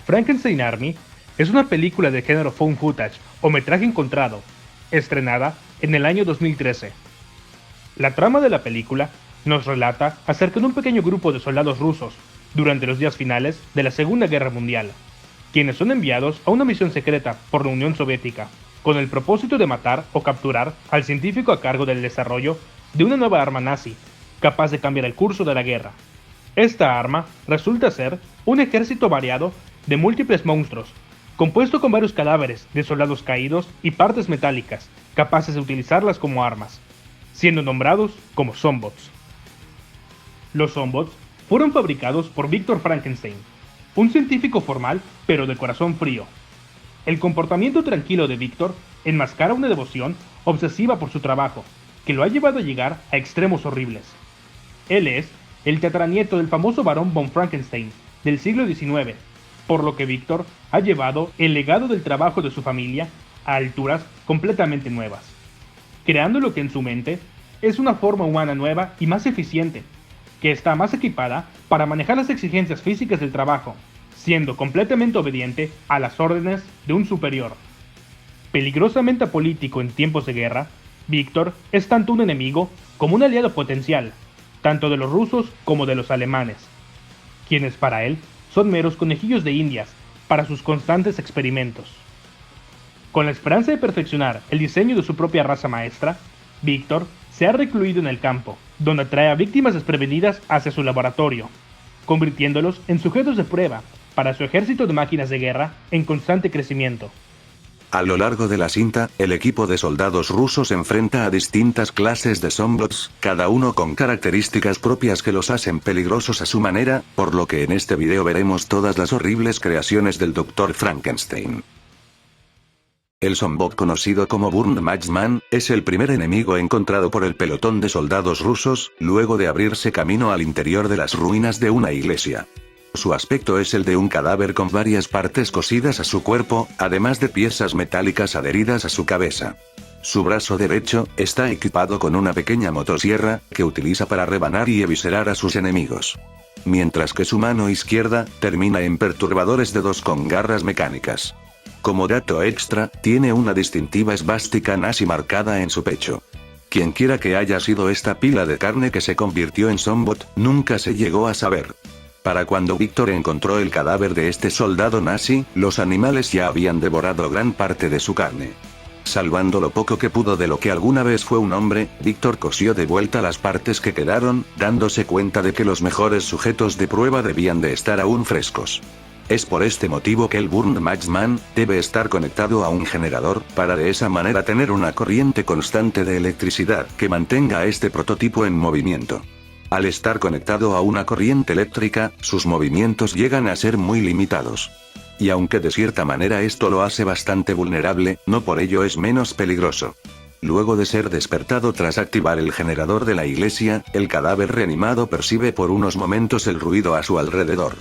Frankenstein Army es una película de género found footage o metraje encontrado, estrenada en el año 2013. La trama de la película nos relata acerca de un pequeño grupo de soldados rusos durante los días finales de la Segunda Guerra Mundial, quienes son enviados a una misión secreta por la Unión Soviética, con el propósito de matar o capturar al científico a cargo del desarrollo de una nueva arma nazi, capaz de cambiar el curso de la guerra. Esta arma resulta ser un ejército variado de múltiples monstruos, compuesto con varios cadáveres de soldados caídos y partes metálicas, capaces de utilizarlas como armas, siendo nombrados como Zombots. Los Zombots fueron fabricados por Victor Frankenstein, un científico formal pero de corazón frío. El comportamiento tranquilo de Victor enmascara una devoción obsesiva por su trabajo, que lo ha llevado a llegar a extremos horribles. Él es el tataranieto del famoso barón von Frankenstein del siglo XIX, por lo que Victor ha llevado el legado del trabajo de su familia a alturas completamente nuevas, creando lo que en su mente es una forma humana nueva y más eficiente, que está más equipada para manejar las exigencias físicas del trabajo, siendo completamente obediente a las órdenes de un superior. Peligrosamente apolítico en tiempos de guerra, Victor es tanto un enemigo como un aliado potencial, tanto de los rusos como de los alemanes, quienes para él son meros conejillos de indias para sus constantes experimentos. Con la esperanza de perfeccionar el diseño de su propia raza maestra, Victor se ha recluido en el campo, donde atrae a víctimas desprevenidas hacia su laboratorio, convirtiéndolos en sujetos de prueba para su ejército de máquinas de guerra en constante crecimiento. A lo largo de la cinta, el equipo de soldados rusos enfrenta a distintas clases de Zombots, cada uno con características propias que los hacen peligrosos a su manera, por lo que en este video veremos todas las horribles creaciones del Dr. Frankenstein. El Zombot conocido como Burn Matchman, es el primer enemigo encontrado por el pelotón de soldados rusos, luego de abrirse camino al interior de las ruinas de una iglesia. Su aspecto es el de un cadáver con varias partes cosidas a su cuerpo, además de piezas metálicas adheridas a su cabeza. Su brazo derecho está equipado con una pequeña motosierra, que utiliza para rebanar y eviscerar a sus enemigos. Mientras que su mano izquierda termina en perturbadores dedos con garras mecánicas. Como dato extra, tiene una distintiva esvástica nazi marcada en su pecho. Quienquiera que haya sido esta pila de carne que se convirtió en Zombot, nunca se llegó a saber. Para cuando Victor encontró el cadáver de este soldado nazi, los animales ya habían devorado gran parte de su carne. Salvando lo poco que pudo de lo que alguna vez fue un hombre, Victor cosió de vuelta las partes que quedaron, dándose cuenta de que los mejores sujetos de prueba debían de estar aún frescos. Es por este motivo que el Burn Matchman debe estar conectado a un generador, para de esa manera tener una corriente constante de electricidad que mantenga a este prototipo en movimiento. Al estar conectado a una corriente eléctrica, sus movimientos llegan a ser muy limitados. Y aunque de cierta manera esto lo hace bastante vulnerable, no por ello es menos peligroso. Luego de ser despertado tras activar el generador de la iglesia, el cadáver reanimado percibe por unos momentos el ruido a su alrededor.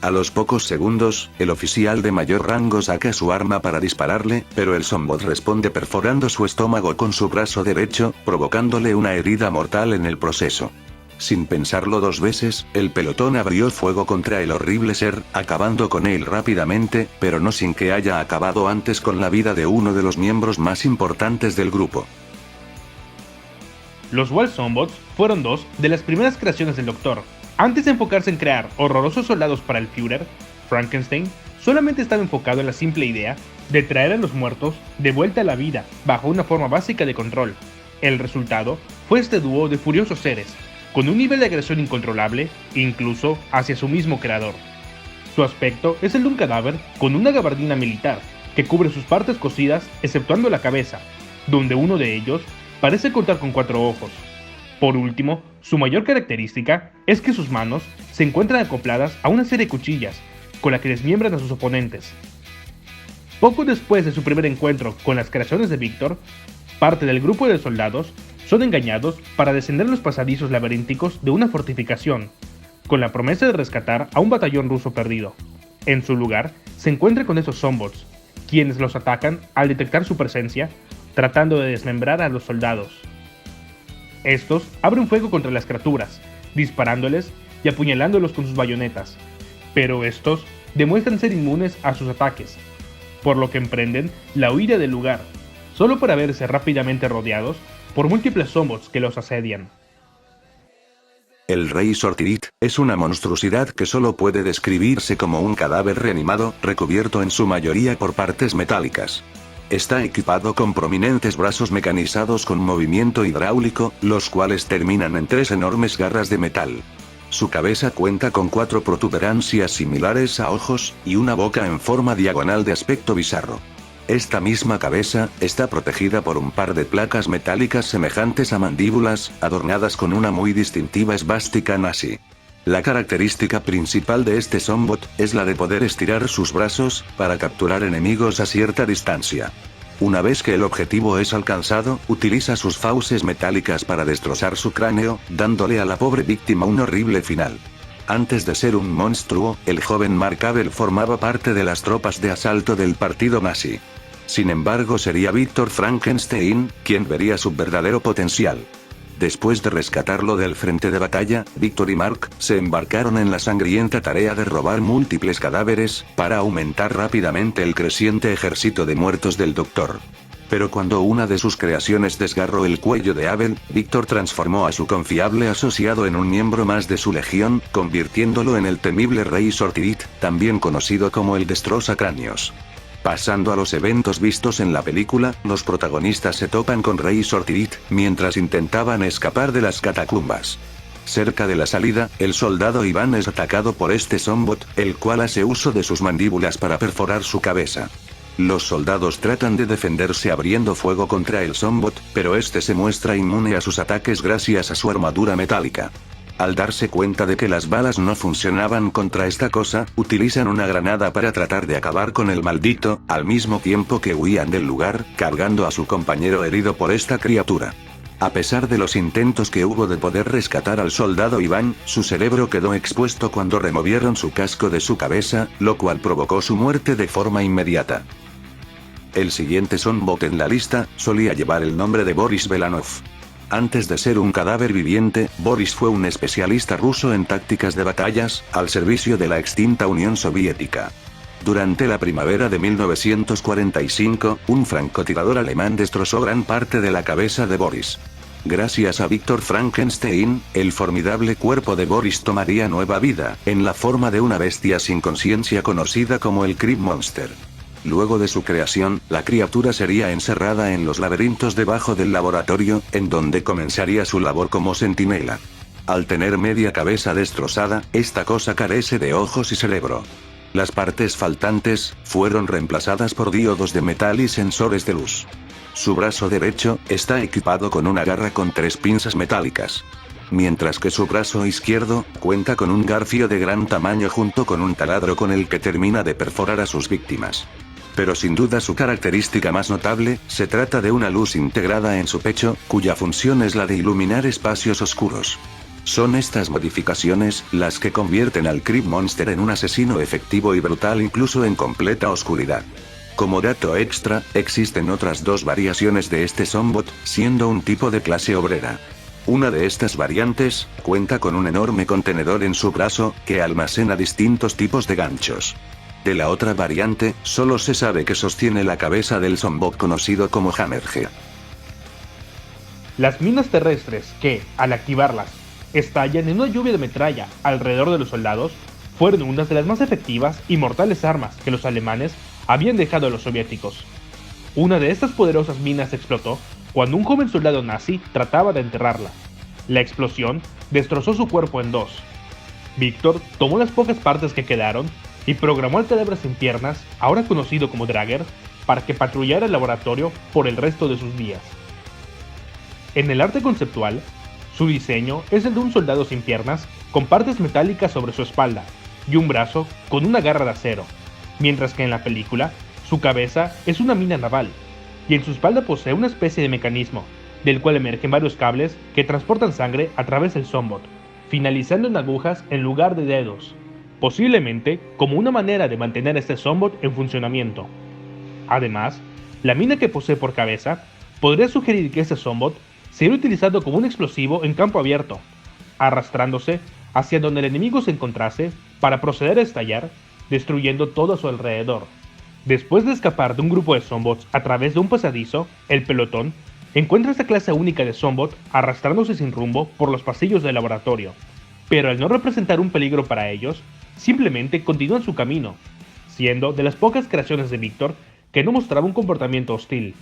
A los pocos segundos, el oficial de mayor rango saca su arma para dispararle, pero el Zombot responde perforando su estómago con su brazo derecho, provocándole una herida mortal en el proceso. Sin pensarlo dos veces, el pelotón abrió fuego contra el horrible ser, acabando con él rápidamente, pero no sin que haya acabado antes con la vida de uno de los miembros más importantes del grupo. Los Wall Zombots fueron dos de las primeras creaciones del Doctor. Antes de enfocarse en crear horrorosos soldados para el Führer, Frankenstein solamente estaba enfocado en la simple idea de traer a los muertos de vuelta a la vida bajo una forma básica de control. El resultado fue este dúo de furiosos seres, con un nivel de agresión incontrolable, incluso hacia su mismo creador. Su aspecto es el de un cadáver con una gabardina militar, que cubre sus partes cosidas exceptuando la cabeza, donde uno de ellos parece contar con 4 ojos. Por último, su mayor característica es que sus manos se encuentran acopladas a una serie de cuchillas, con la que desmiembran a sus oponentes. Poco después de su primer encuentro con las creaciones de Victor, parte del grupo de soldados son engañados para descender los pasadizos laberínticos de una fortificación, con la promesa de rescatar a un batallón ruso perdido. En su lugar, se encuentra con esos Zombots, quienes los atacan al detectar su presencia, tratando de desmembrar a los soldados. Estos abren fuego contra las criaturas, disparándoles y apuñalándolos con sus bayonetas, pero estos demuestran ser inmunes a sus ataques, por lo que emprenden la huida del lugar, solo para verse rápidamente rodeados por múltiples zombots que los asedian. El Rey Sortirit es una monstruosidad que solo puede describirse como un cadáver reanimado, recubierto en su mayoría por partes metálicas. Está equipado con prominentes brazos mecanizados con movimiento hidráulico, los cuales terminan en 3 enormes garras de metal. Su cabeza cuenta con 4 protuberancias similares a ojos, y una boca en forma diagonal de aspecto bizarro. Esta misma cabeza está protegida por un par de placas metálicas semejantes a mandíbulas, adornadas con una muy distintiva esvástica nazi. La característica principal de este zombot es la de poder estirar sus brazos para capturar enemigos a cierta distancia. Una vez que el objetivo es alcanzado, utiliza sus fauces metálicas para destrozar su cráneo, dándole a la pobre víctima un horrible final. Antes de ser un monstruo, el joven Mark Abel formaba parte de las tropas de asalto del partido nazi. Sin embargo, sería Víctor Frankenstein quien vería su verdadero potencial. Después de rescatarlo del frente de batalla, Víctor y Mark se embarcaron en la sangrienta tarea de robar múltiples cadáveres, para aumentar rápidamente el creciente ejército de muertos del Doctor. Pero cuando una de sus creaciones desgarró el cuello de Abel, Víctor transformó a su confiable asociado en un miembro más de su legión, convirtiéndolo en el temible Rey Sortirit, también conocido como el Destrozacráneos. Pasando a los eventos vistos en la película, los protagonistas se topan con Rey Sortirit, mientras intentaban escapar de las catacumbas. Cerca de la salida, el soldado Iván es atacado por este zombot, el cual hace uso de sus mandíbulas para perforar su cabeza. Los soldados tratan de defenderse abriendo fuego contra el zombot, pero este se muestra inmune a sus ataques gracias a su armadura metálica. Al darse cuenta de que las balas no funcionaban contra esta cosa, utilizan una granada para tratar de acabar con el maldito, al mismo tiempo que huían del lugar, cargando a su compañero herido por esta criatura. A pesar de los intentos que hubo de poder rescatar al soldado Iván, su cerebro quedó expuesto cuando removieron su casco de su cabeza, lo cual provocó su muerte de forma inmediata. El siguiente zombot en la lista solía llevar el nombre de Boris Belanov. Antes de ser un cadáver viviente, Boris fue un especialista ruso en tácticas de batallas, al servicio de la extinta Unión Soviética. Durante la primavera de 1945, un francotirador alemán destrozó gran parte de la cabeza de Boris. Gracias a Víctor Frankenstein, el formidable cuerpo de Boris tomaría nueva vida, en la forma de una bestia sin conciencia conocida como el Crypt Monster. Luego de su creación, la criatura sería encerrada en los laberintos debajo del laboratorio, en donde comenzaría su labor como centinela. Al tener media cabeza destrozada, esta cosa carece de ojos y cerebro. Las partes faltantes fueron reemplazadas por diodos de metal y sensores de luz. Su brazo derecho está equipado con una garra con 3 pinzas metálicas. Mientras que su brazo izquierdo cuenta con un garfio de gran tamaño junto con un taladro con el que termina de perforar a sus víctimas. Pero sin duda su característica más notable, se trata de una luz integrada en su pecho, cuya función es la de iluminar espacios oscuros. Son estas modificaciones las que convierten al Crypt Monster en un asesino efectivo y brutal incluso en completa oscuridad. Como dato extra, existen otras 2 variaciones de este zombot, siendo un tipo de clase obrera. Una de estas variantes cuenta con un enorme contenedor en su brazo, que almacena distintos tipos de ganchos. De la otra variante, solo se sabe que sostiene la cabeza del zombot conocido como Hammerhead. Las minas terrestres que, al activarlas, estallan en una lluvia de metralla alrededor de los soldados, fueron unas de las más efectivas y mortales armas que los alemanes habían dejado a los soviéticos. Una de estas poderosas minas explotó cuando un joven soldado nazi trataba de enterrarla. La explosión destrozó su cuerpo en 2. Víctor tomó las pocas partes que quedaron y programó al cadáver sin piernas, ahora conocido como Drager, para que patrullara el laboratorio por el resto de sus días. En el arte conceptual, su diseño es el de un soldado sin piernas, con partes metálicas sobre su espalda, y un brazo con una garra de acero, mientras que en la película, su cabeza es una mina naval, y en su espalda posee una especie de mecanismo, del cual emergen varios cables que transportan sangre a través del zombot, finalizando en agujas en lugar de dedos, posiblemente como una manera de mantener este zombot en funcionamiento. Además, la mina que posee por cabeza podría sugerir que este zombot sería utilizado como un explosivo en campo abierto, arrastrándose hacia donde el enemigo se encontrase para proceder a estallar destruyendo todo a su alrededor. Después de escapar de un grupo de zombots a través de un pasadizo, el pelotón encuentra esta clase única de zombot arrastrándose sin rumbo por los pasillos del laboratorio, pero al no representar un peligro para ellos, simplemente continúan su camino, siendo de las pocas creaciones de Víctor que no mostraba un comportamiento hostil.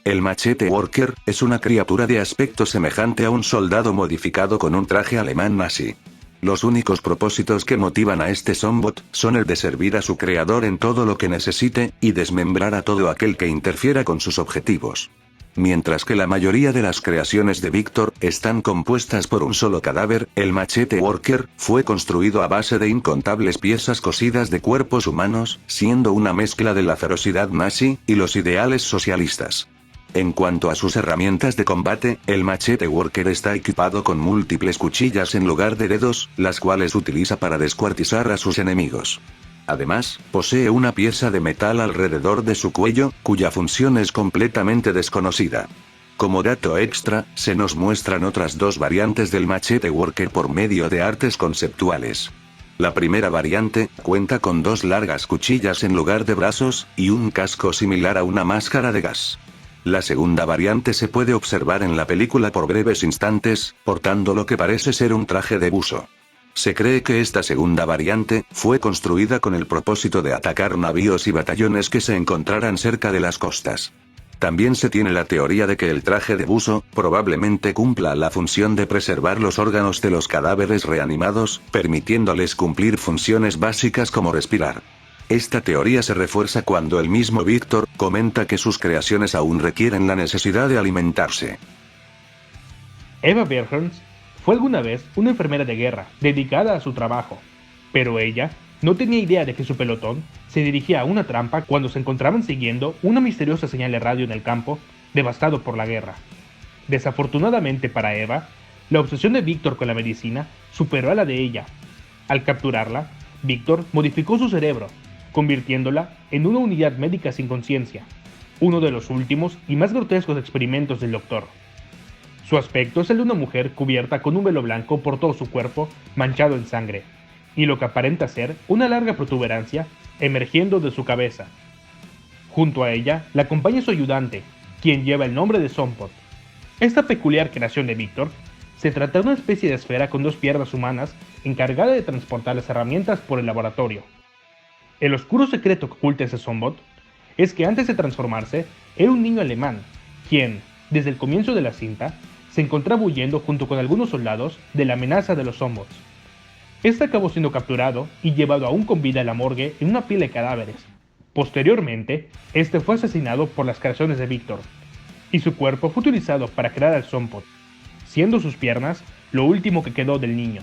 El Machete Worker es una criatura de aspecto semejante a un soldado modificado con un traje alemán nazi. Los únicos propósitos que motivan a este zombot son el de servir a su creador en todo lo que necesite, y desmembrar a todo aquel que interfiera con sus objetivos. Mientras que la mayoría de las creaciones de Víctor están compuestas por un solo cadáver, el Machete Worker fue construido a base de incontables piezas cosidas de cuerpos humanos, siendo una mezcla de la ferocidad nazi y los ideales socialistas. En cuanto a sus herramientas de combate, el Machete Worker está equipado con múltiples cuchillas en lugar de dedos, las cuales utiliza para descuartizar a sus enemigos. Además, posee una pieza de metal alrededor de su cuello, cuya función es completamente desconocida. Como dato extra, se nos muestran otras dos variantes del Machete Worker por medio de artes conceptuales. La primera variante cuenta con dos largas cuchillas en lugar de brazos, y un casco similar a una máscara de gas. La segunda variante se puede observar en la película por breves instantes, portando lo que parece ser un traje de buzo. Se cree que esta segunda variante fue construida con el propósito de atacar navíos y batallones que se encontraran cerca de las costas. También se tiene la teoría de que el traje de buzo probablemente cumpla la función de preservar los órganos de los cadáveres reanimados, permitiéndoles cumplir funciones básicas como respirar. Esta teoría se refuerza cuando el mismo Víctor comenta que sus creaciones aún requieren la necesidad de alimentarse. Eva Berghans fue alguna vez una enfermera de guerra dedicada a su trabajo, pero ella no tenía idea de que su pelotón se dirigía a una trampa cuando se encontraban siguiendo una misteriosa señal de radio en el campo devastado por la guerra. Desafortunadamente para Eva, la obsesión de Víctor con la medicina superó a la de ella. Al capturarla, Víctor modificó su cerebro, convirtiéndola en una unidad médica sin conciencia, uno de los últimos y más grotescos experimentos del Doctor. Su aspecto es el de una mujer cubierta con un velo blanco por todo su cuerpo, manchado en sangre, y lo que aparenta ser una larga protuberancia emergiendo de su cabeza. Junto a ella la acompaña su ayudante, quien lleva el nombre de Zombot. Esta peculiar creación de Víctor se trata de una especie de esfera con dos piernas humanas encargada de transportar las herramientas por el laboratorio. El oscuro secreto que oculta ese Zombot es que antes de transformarse, era un niño alemán, quien, desde el comienzo de la cinta, se encontraba huyendo junto con algunos soldados de la amenaza de los Zombots. Este acabó siendo capturado y llevado aún con vida a la morgue en una pila de cadáveres. Posteriormente, este fue asesinado por las creaciones de Víctor, y su cuerpo fue utilizado para crear al Zombot, siendo sus piernas lo último que quedó del niño.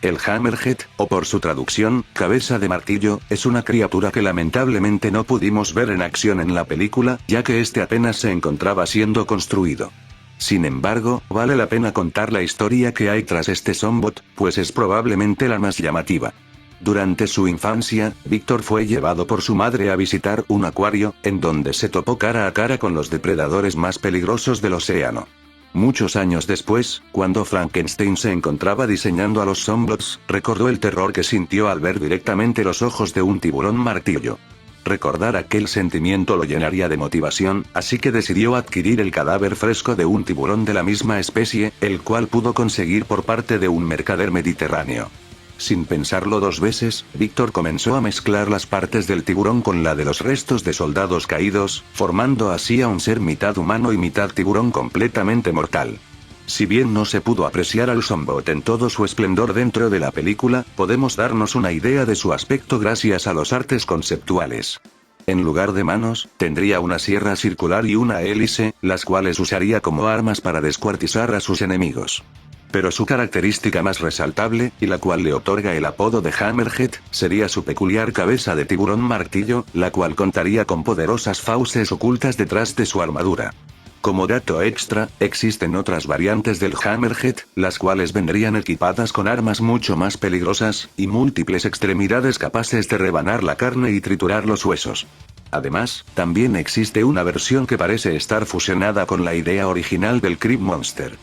El Hammerhead, o por su traducción, cabeza de martillo, es una criatura que lamentablemente no pudimos ver en acción en la película, ya que este apenas se encontraba siendo construido. Sin embargo, vale la pena contar la historia que hay tras este Zombot, pues es probablemente la más llamativa. Durante su infancia, Víctor fue llevado por su madre a visitar un acuario, en donde se topó cara a cara con los depredadores más peligrosos del océano. Muchos años después, cuando Frankenstein se encontraba diseñando a los Zombots, recordó el terror que sintió al ver directamente los ojos de un tiburón martillo. Recordar aquel sentimiento lo llenaría de motivación, así que decidió adquirir el cadáver fresco de un tiburón de la misma especie, el cual pudo conseguir por parte de un mercader mediterráneo. Sin pensarlo dos veces, Víctor comenzó a mezclar las partes del tiburón con la de los restos de soldados caídos, formando así a un ser mitad humano y mitad tiburón completamente mortal. Si bien no se pudo apreciar al Zombot en todo su esplendor dentro de la película, podemos darnos una idea de su aspecto gracias a los artes conceptuales. En lugar de manos, tendría una sierra circular y una hélice, las cuales usaría como armas para descuartizar a sus enemigos. Pero su característica más resaltable, y la cual le otorga el apodo de Hammerhead, sería su peculiar cabeza de tiburón martillo, la cual contaría con poderosas fauces ocultas detrás de su armadura. Como dato extra, existen otras variantes del Hammerhead, las cuales vendrían equipadas con armas mucho más peligrosas, y múltiples extremidades capaces de rebanar la carne y triturar los huesos. Además, también existe una versión que parece estar fusionada con la idea original del Creep Monster.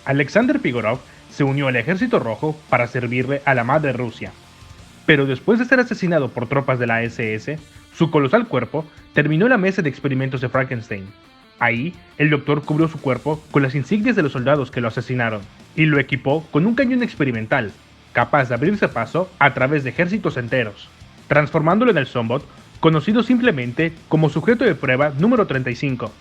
Alexander Pigorov se unió al Ejército Rojo para servirle a la Madre Rusia. Pero después de ser asesinado por tropas de la SS, su colosal cuerpo terminó en la mesa de experimentos de Frankenstein. Ahí, el doctor cubrió su cuerpo con las insignias de los soldados que lo asesinaron, y lo equipó con un cañón experimental, capaz de abrirse paso a través de ejércitos enteros, transformándolo en el Zombot, conocido simplemente como sujeto de prueba número 35.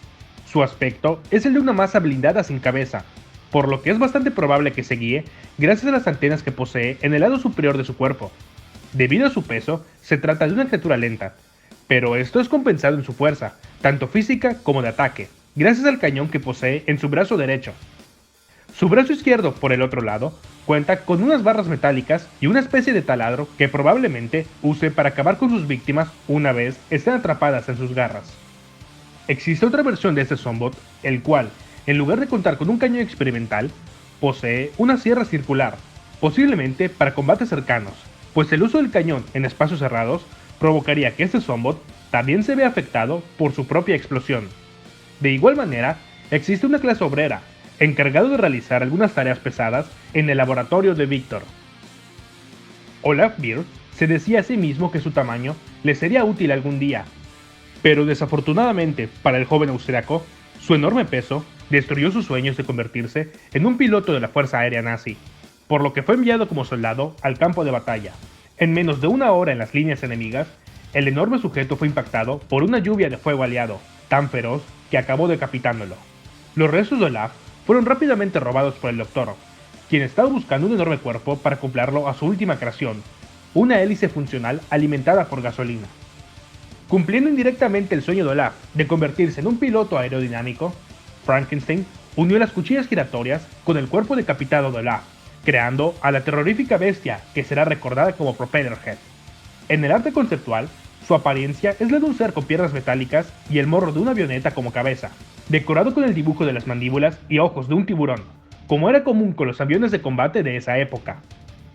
Su aspecto es el de una masa blindada sin cabeza, por lo que es bastante probable que se guíe gracias a las antenas que posee en el lado superior de su cuerpo. Debido a su peso, se trata de una criatura lenta, pero esto es compensado en su fuerza, tanto física como de ataque, gracias al cañón que posee en su brazo derecho. Su brazo izquierdo, por el otro lado, cuenta con unas barras metálicas y una especie de taladro que probablemente use para acabar con sus víctimas una vez estén atrapadas en sus garras. Existe otra versión de este Zombot, el cual, en lugar de contar con un cañón experimental, posee una sierra circular, posiblemente para combates cercanos, pues el uso del cañón en espacios cerrados provocaría que este Zombot también se vea afectado por su propia explosión. De igual manera, existe una clase obrera, encargado de realizar algunas tareas pesadas en el laboratorio de Victor. Olaf Beer se decía a sí mismo que su tamaño le sería útil algún día, pero desafortunadamente para el joven austriaco, su enorme peso destruyó sus sueños de convertirse en un piloto de la Fuerza Aérea Nazi, por lo que fue enviado como soldado al campo de batalla. En menos de una hora en las líneas enemigas, el enorme sujeto fue impactado por una lluvia de fuego aliado, tan feroz que acabó decapitándolo. Los restos de Olaf fueron rápidamente robados por el Doctor, quien estaba buscando un enorme cuerpo para acoplarlo a su última creación, una hélice funcional alimentada por gasolina. Cumpliendo indirectamente el sueño de Olaf de convertirse en un piloto aerodinámico, Frankenstein unió las cuchillas giratorias con el cuerpo decapitado de Olaf, creando a la terrorífica bestia que será recordada como Propellerhead. En el arte conceptual, su apariencia es la de un ser con piernas metálicas y el morro de una avioneta como cabeza, decorado con el dibujo de las mandíbulas y ojos de un tiburón, como era común con los aviones de combate de esa época.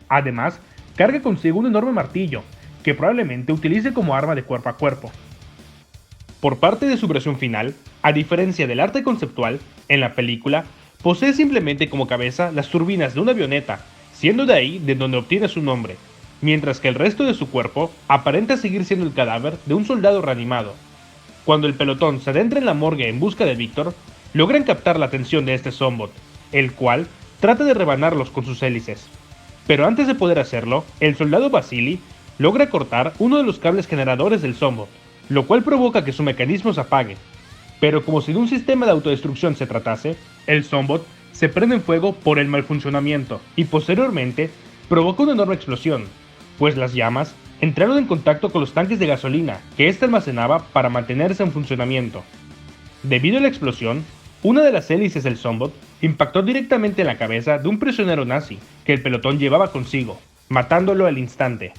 Además, carga consigo un enorme martillo, que probablemente utilice como arma de cuerpo a cuerpo. Por parte de su versión final, a diferencia del arte conceptual, en la película, posee simplemente como cabeza las turbinas de una avioneta, siendo de ahí de donde obtiene su nombre, mientras que el resto de su cuerpo aparenta seguir siendo el cadáver de un soldado reanimado. Cuando el pelotón se adentra en la morgue en busca de Victor, logran captar la atención de este Zombot, el cual trata de rebanarlos con sus hélices. Pero antes de poder hacerlo, el soldado Vasily logra cortar uno de los cables generadores del Zombot, lo cual provoca que su mecanismo se apague. Pero como si de un sistema de autodestrucción se tratase, el Zombot se prende en fuego por el mal funcionamiento y posteriormente provoca una enorme explosión, pues las llamas entraron en contacto con los tanques de gasolina que éste almacenaba para mantenerse en funcionamiento. Debido a la explosión, una de las hélices del Zombot impactó directamente en la cabeza de un prisionero nazi que el pelotón llevaba consigo, matándolo al instante.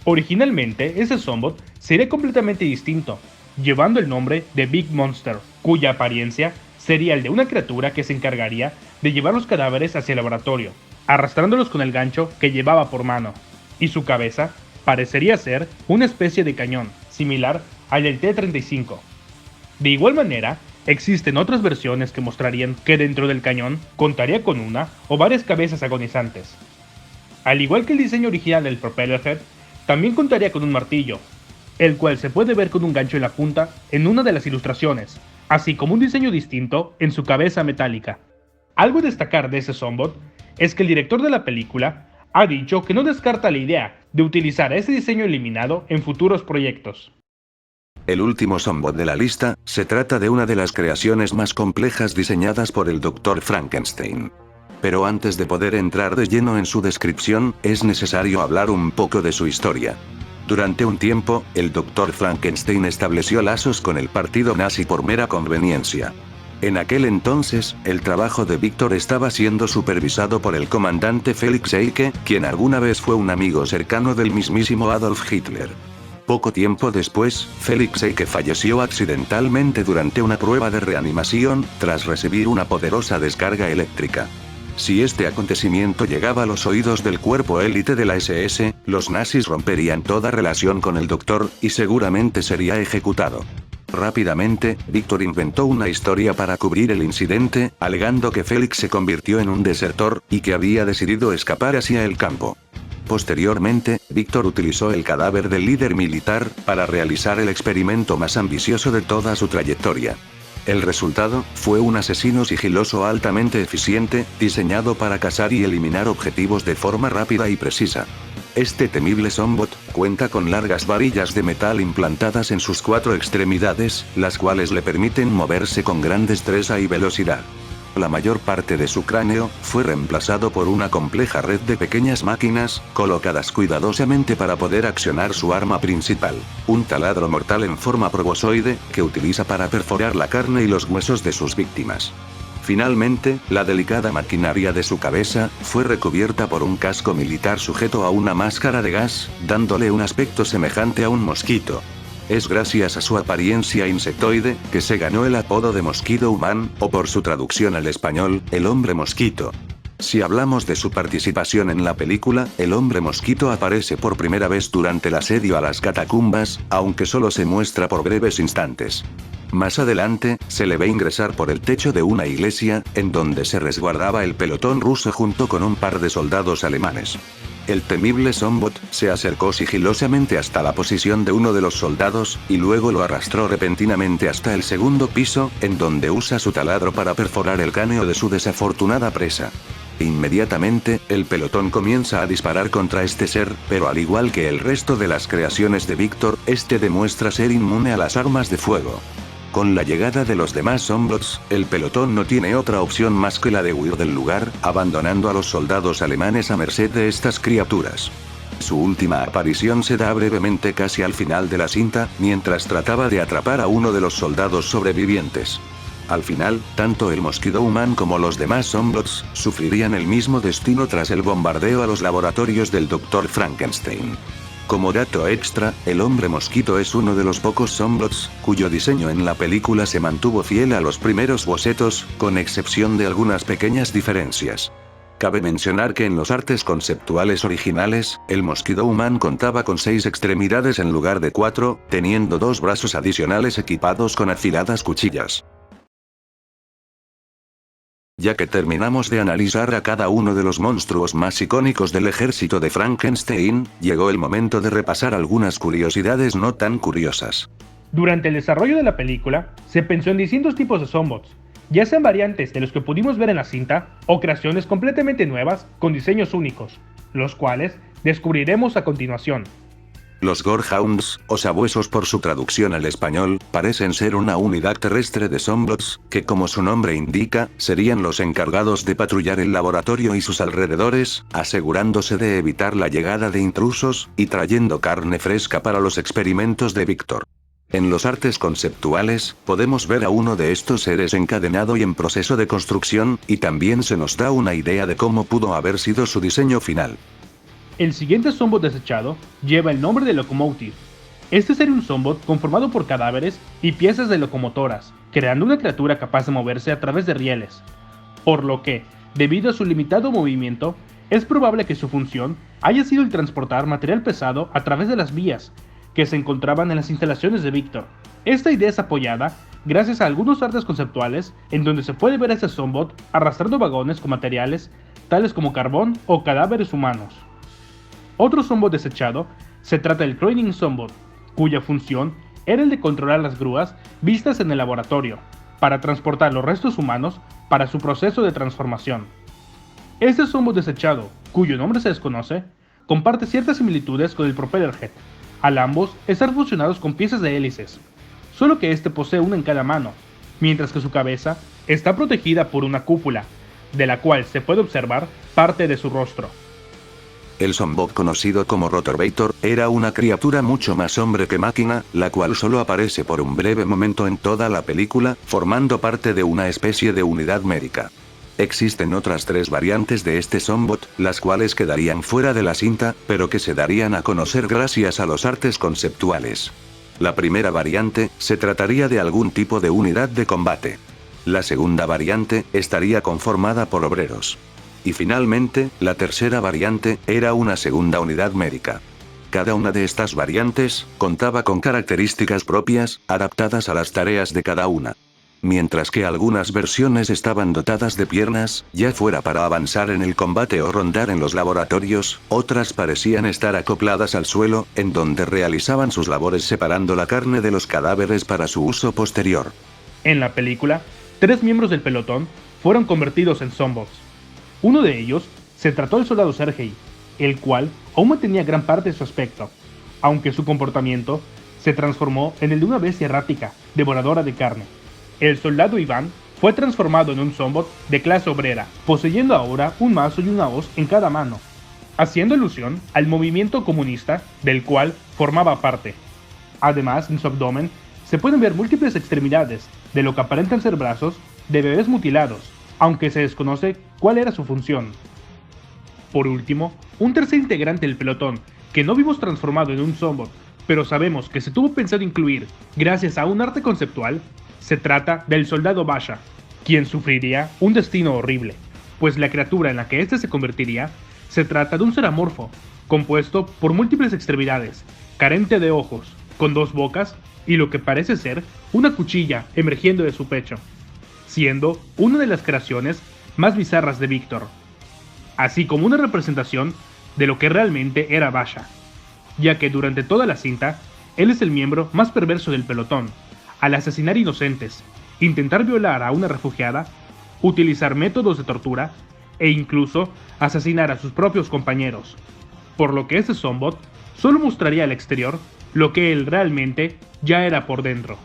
Originalmente, ese Zombot sería completamente distinto, llevando el nombre de Big Monster, cuya apariencia sería el de una criatura que se encargaría de llevar los cadáveres hacia el laboratorio, arrastrándolos con el gancho que llevaba por mano, y su cabeza parecería ser una especie de cañón, similar al del T-35. De igual manera, existen otras versiones que mostrarían que dentro del cañón contaría con una o varias cabezas agonizantes. Al igual que el diseño original del Propellerhead, también contaría con un martillo, el cual se puede ver con un gancho en la punta en una de las ilustraciones, así como un diseño distinto en su cabeza metálica. Algo a destacar de ese Zombot es que el director de la película ha dicho que no descarta la idea de utilizar ese diseño eliminado en futuros proyectos. El último Zombot de la lista, se trata de una de las creaciones más complejas diseñadas por el Dr. Frankenstein. Pero antes de poder entrar de lleno en su descripción, es necesario hablar un poco de su historia. Durante un tiempo, el Dr. Frankenstein estableció lazos con el partido nazi por mera conveniencia. En aquel entonces, el trabajo de Victor estaba siendo supervisado por el comandante Felix Eike, quien alguna vez fue un amigo cercano del mismísimo Adolf Hitler. Poco tiempo después, Felix Eike falleció accidentalmente durante una prueba de reanimación, tras recibir una poderosa descarga eléctrica. Si este acontecimiento llegaba a los oídos del cuerpo élite de la SS, los nazis romperían toda relación con el doctor, y seguramente sería ejecutado. Rápidamente, Víctor inventó una historia para cubrir el incidente, alegando que Félix se convirtió en un desertor, y que había decidido escapar hacia el campo. Posteriormente, Víctor utilizó el cadáver del líder militar, para realizar el experimento más ambicioso de toda su trayectoria. El resultado, fue un asesino sigiloso altamente eficiente, diseñado para cazar y eliminar objetivos de forma rápida y precisa. Este temible Zombot, cuenta con largas varillas de metal implantadas en sus 4 extremidades, las cuales le permiten moverse con gran destreza y velocidad. La mayor parte de su cráneo, fue reemplazado por una compleja red de pequeñas máquinas, colocadas cuidadosamente para poder accionar su arma principal, un taladro mortal en forma proboscoide, que utiliza para perforar la carne y los huesos de sus víctimas. Finalmente, la delicada maquinaria de su cabeza, fue recubierta por un casco militar sujeto a una máscara de gas, dándole un aspecto semejante a un mosquito. Es gracias a su apariencia insectoide, que se ganó el apodo de Mosquito Humano, o por su traducción al español, el hombre mosquito. Si hablamos de su participación en la película, el hombre mosquito aparece por primera vez durante el asedio a las catacumbas, aunque solo se muestra por breves instantes. Más adelante, se le ve ingresar por el techo de una iglesia, en donde se resguardaba el pelotón ruso junto con un par de soldados alemanes. El temible Zombot, se acercó sigilosamente hasta la posición de uno de los soldados, y luego lo arrastró repentinamente hasta el segundo piso, en donde usa su taladro para perforar el cráneo de su desafortunada presa. Inmediatamente, el pelotón comienza a disparar contra este ser, pero al igual que el resto de las creaciones de Víctor, este demuestra ser inmune a las armas de fuego. Con la llegada de los demás Zombots, el pelotón no tiene otra opción más que la de huir del lugar, abandonando a los soldados alemanes a merced de estas criaturas. Su última aparición se da brevemente casi al final de la cinta, mientras trataba de atrapar a uno de los soldados sobrevivientes. Al final, tanto el Mosquito Humano como los demás Zombots, sufrirían el mismo destino tras el bombardeo a los laboratorios del Dr. Frankenstein. Como dato extra, el hombre mosquito es uno de los pocos Zombots, cuyo diseño en la película se mantuvo fiel a los primeros bocetos, con excepción de algunas pequeñas diferencias. Cabe mencionar que en los artes conceptuales originales, el Mosquito Humano contaba con 6 extremidades en lugar de 4, teniendo 2 brazos adicionales equipados con afiladas cuchillas. Ya que terminamos de analizar a cada uno de los monstruos más icónicos del ejército de Frankenstein, llegó el momento de repasar algunas curiosidades no tan curiosas. Durante el desarrollo de la película, se pensó en distintos tipos de Zombots, ya sean variantes de los que pudimos ver en la cinta, o creaciones completamente nuevas, con diseños únicos, los cuales descubriremos a continuación. Los Gorehounds, o sabuesos por su traducción al español, parecen ser una unidad terrestre de Zombots, que como su nombre indica, serían los encargados de patrullar el laboratorio y sus alrededores, asegurándose de evitar la llegada de intrusos, y trayendo carne fresca para los experimentos de Víctor. En los artes conceptuales, podemos ver a uno de estos seres encadenado y en proceso de construcción, y también se nos da una idea de cómo pudo haber sido su diseño final. El siguiente Zombot desechado lleva el nombre de Locomotive. Este sería un Zombot conformado por cadáveres y piezas de locomotoras, creando una criatura capaz de moverse a través de rieles. Por lo que, debido a su limitado movimiento, es probable que su función haya sido el transportar material pesado a través de las vías que se encontraban en las instalaciones de Víctor. Esta idea es apoyada gracias a algunos artes conceptuales en donde se puede ver a este Zombot arrastrando vagones con materiales tales como carbón o cadáveres humanos. Otro Zombot desechado se trata del Craning Zombot, cuya función era el de controlar las grúas vistas en el laboratorio, para transportar los restos humanos para su proceso de transformación. Este Zombot desechado, cuyo nombre se desconoce, comparte ciertas similitudes con el Propellerhead, al ambos estar fusionados con piezas de hélices, solo que este posee una en cada mano, mientras que su cabeza está protegida por una cúpula, de la cual se puede observar parte de su rostro. El Zombot conocido como Rotorbator, era una criatura mucho más hombre que máquina, la cual solo aparece por un breve momento en toda la película, formando parte de una especie de unidad médica. Existen otras 3 variantes de este Zombot, las cuales quedarían fuera de la cinta, pero que se darían a conocer gracias a los artes conceptuales. La primera variante, se trataría de algún tipo de unidad de combate. La segunda variante, estaría conformada por obreros. Y finalmente, la tercera variante, era una segunda unidad médica. Cada una de estas variantes contaba con características propias, adaptadas a las tareas de cada una. Mientras que algunas versiones estaban dotadas de piernas, ya fuera para avanzar en el combate o rondar en los laboratorios, otras parecían estar acopladas al suelo, en donde realizaban sus labores separando la carne de los cadáveres para su uso posterior. En la película, 3 miembros del pelotón fueron convertidos en zombots. Uno de ellos se trató del soldado Sergei, el cual aún mantenía gran parte de su aspecto, aunque su comportamiento se transformó en el de una bestia errática, devoradora de carne. El soldado Iván fue transformado en un zombot de clase obrera, poseyendo ahora un mazo y una hoz en cada mano, haciendo alusión al movimiento comunista del cual formaba parte. Además, en su abdomen se pueden ver múltiples extremidades, de lo que aparentan ser brazos de bebés mutilados, aunque se desconoce cuál era su función. Por último, un tercer integrante del pelotón, que no vimos transformado en un zombot, pero sabemos que se tuvo pensado incluir gracias a un arte conceptual, se trata del soldado Basha, quien sufriría un destino horrible, pues la criatura en la que éste se convertiría se trata de un ser amorfo, compuesto por múltiples extremidades, carente de ojos, con 2 bocas y lo que parece ser una cuchilla emergiendo de su pecho, siendo una de las creaciones más bizarras de Víctor, así como una representación de lo que realmente era Basha, ya que durante toda la cinta, él es el miembro más perverso del pelotón, al asesinar inocentes, intentar violar a una refugiada, utilizar métodos de tortura e incluso asesinar a sus propios compañeros, por lo que este zombot solo mostraría al exterior lo que él realmente ya era por dentro.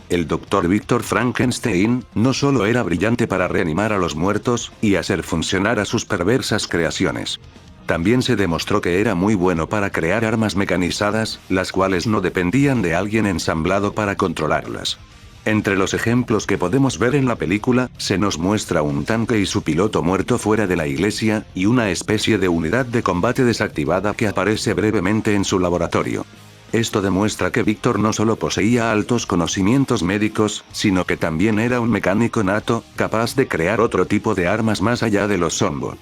El Dr. Víctor Frankenstein no solo era brillante para reanimar a los muertos y hacer funcionar a sus perversas creaciones. También se demostró que era muy bueno para crear armas mecanizadas, las cuales no dependían de alguien ensamblado para controlarlas. Entre los ejemplos que podemos ver en la película, se nos muestra un tanque y su piloto muerto fuera de la iglesia, y una especie de unidad de combate desactivada que aparece brevemente en su laboratorio. Esto demuestra que Víctor no solo poseía altos conocimientos médicos, sino que también era un mecánico nato, capaz de crear otro tipo de armas más allá de los zombot.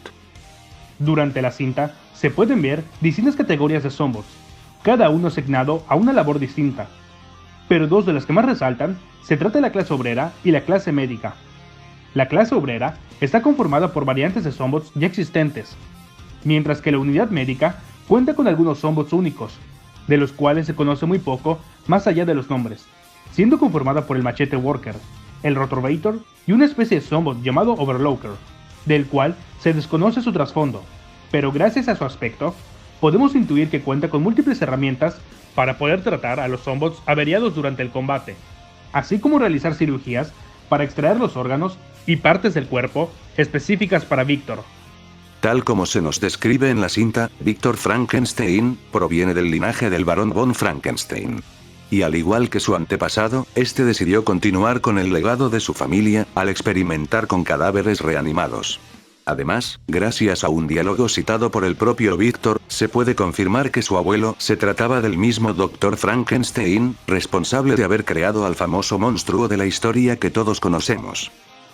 Durante la cinta, se pueden ver distintas categorías de zombots, cada uno asignado a una labor distinta. Pero 2 de las que más resaltan, se trata de la clase obrera y la clase médica. La clase obrera está conformada por variantes de zombots ya existentes, mientras que la unidad médica cuenta con algunos zombots únicos, de los cuales se conoce muy poco más allá de los nombres, siendo conformada por el Machete Worker, el Rotorvator y una especie de zombot llamado Overlocker, del cual se desconoce su trasfondo, pero gracias a su aspecto, podemos intuir que cuenta con múltiples herramientas para poder tratar a los zombots averiados durante el combate, así como realizar cirugías para extraer los órganos y partes del cuerpo específicas para Víctor. Tal como se nos describe en la cinta, Víctor Frankenstein proviene del linaje del barón von Frankenstein. Y al igual que su antepasado, este decidió continuar con el legado de su familia, al experimentar con cadáveres reanimados. Además, gracias a un diálogo citado por el propio Víctor, se puede confirmar que su abuelo se trataba del mismo Dr. Frankenstein, responsable de haber creado al famoso monstruo de la historia que todos conocemos.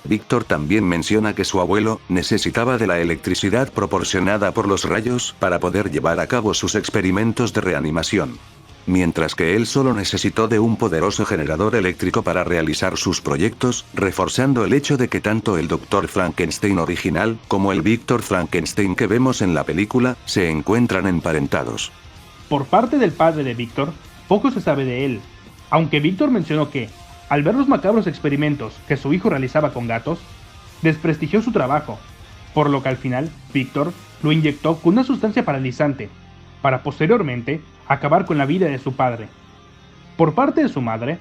Víctor también menciona que su abuelo necesitaba de la electricidad proporcionada por los rayos para poder llevar a cabo sus experimentos de reanimación. Mientras que él solo necesitó de un poderoso generador eléctrico para realizar sus proyectos, reforzando el hecho de que tanto el Dr. Frankenstein original, como el Víctor Frankenstein que vemos en la película, se encuentran emparentados. Por parte del padre de Víctor, poco se sabe de él, aunque Víctor mencionó que, al ver los macabros experimentos que su hijo realizaba con gatos, desprestigió su trabajo, por lo que al final, Víctor lo inyectó con una sustancia paralizante, para posteriormente acabar con la vida de su padre. Por parte de su madre,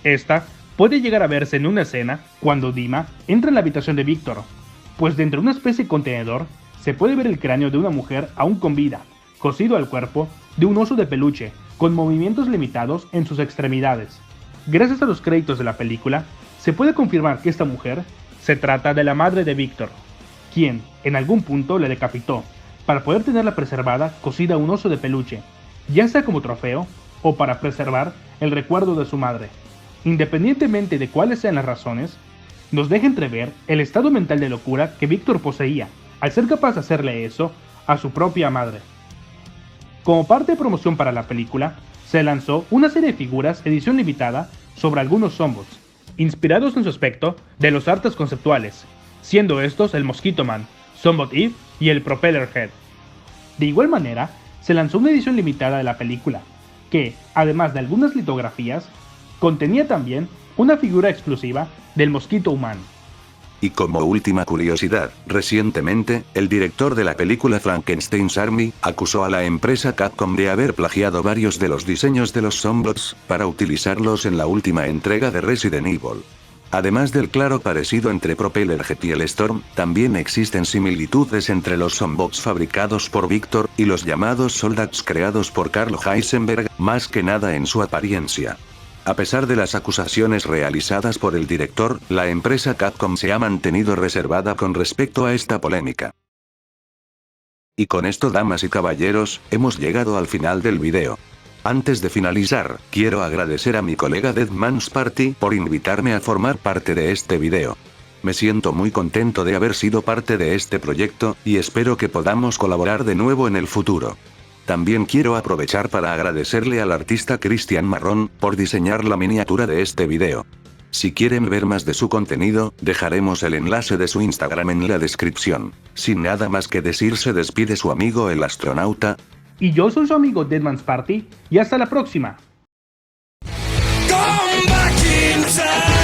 esta puede llegar a verse en una escena cuando Dima entra en la habitación de Víctor, pues dentro de una especie de contenedor se puede ver el cráneo de una mujer aún con vida, cosido al cuerpo de un oso de peluche, con movimientos limitados en sus extremidades. Gracias a los créditos de la película, se puede confirmar que esta mujer se trata de la madre de Víctor, quien en algún punto le decapitó, para poder tenerla preservada cosida a un oso de peluche, ya sea como trofeo o para preservar el recuerdo de su madre. Independientemente de cuáles sean las razones, nos deja entrever el estado mental de locura que Víctor poseía, al ser capaz de hacerle eso a su propia madre. Como parte de promoción para la película, se lanzó una serie de figuras edición limitada sobre algunos Zombots, inspirados en su aspecto de los artes conceptuales, siendo estos el Mosquito Man, Zombot Eve y el Propeller Head. De igual manera, se lanzó una edición limitada de la película, que, además de algunas litografías, contenía también una figura exclusiva del Mosquito Humano. Y como última curiosidad, recientemente, el director de la película Frankenstein's Army acusó a la empresa Capcom de haber plagiado varios de los diseños de los Zombots para utilizarlos en la última entrega de Resident Evil. Además del claro parecido entre Propellerhead y el Storm, también existen similitudes entre los Zombots fabricados por Victor y los llamados Soldats creados por Karl Heisenberg, más que nada en su apariencia. A pesar de las acusaciones realizadas por el director, la empresa Capcom se ha mantenido reservada con respecto a esta polémica. Y con esto, damas y caballeros, hemos llegado al final del video. Antes de finalizar, quiero agradecer a mi colega Deadman's Party por invitarme a formar parte de este video. Me siento muy contento de haber sido parte de este proyecto, y espero que podamos colaborar de nuevo en el futuro. También quiero aprovechar para agradecerle al artista Cristian Marrón por diseñar la miniatura de este video. Si quieren ver más de su contenido, dejaremos el enlace de su Instagram en la descripción. Sin nada más que decir, se despide su amigo el astronauta. Y yo soy su amigo Deadman's Party, y hasta la próxima. Come back inside.